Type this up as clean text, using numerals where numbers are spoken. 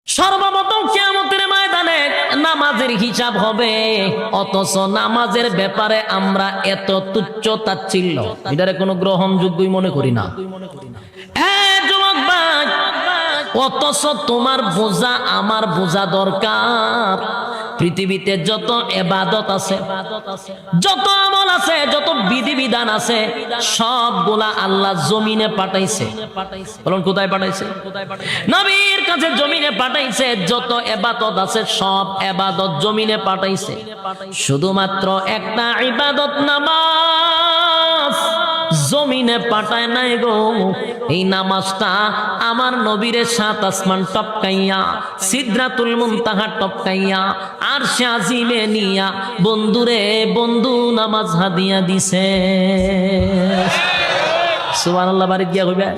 সর্বপ্রথম কিয়ামতের ময়দানে নামাজের হিসাব হবে, অথচ নামাজের ব্যাপারে আমরা এত তুচ্ছ তাচ্ছিল্য, এটারে কোনো গ্রহণযোগ্যই মনে করি না। যুবক ভাই, অথচ তোমার বোঝা আমার বোঝা দরকার। পৃথিবীতে যত ইবাদত আছে, যত আমল আছে, যত বিধিবিধান আছে, সবগুলা আল্লাহ জমিনে পাঠাইছে। বলুন কোথায় পাঠাইছে? নবীর কাছে জমিনে পাঠাইছে। যত ইবাদত আছে সব ইবাদত জমিনে পাঠাইছে। শুধুমাত্র একটা ইবাদত নামাজ জমিনে পাঠায় নাই গো। এই নামাজটা আমার নবীরে 7 আসমান টপকাইয়া, সিদরাতুল মুনতাহা টপকাইয়া, আরশে আজিমে নিয়া বন্ধুরে বন্ধু নামাজ হাদিয়া দিছে। সুবহানাল্লাহ, বাড়ি গিয়া কইবে।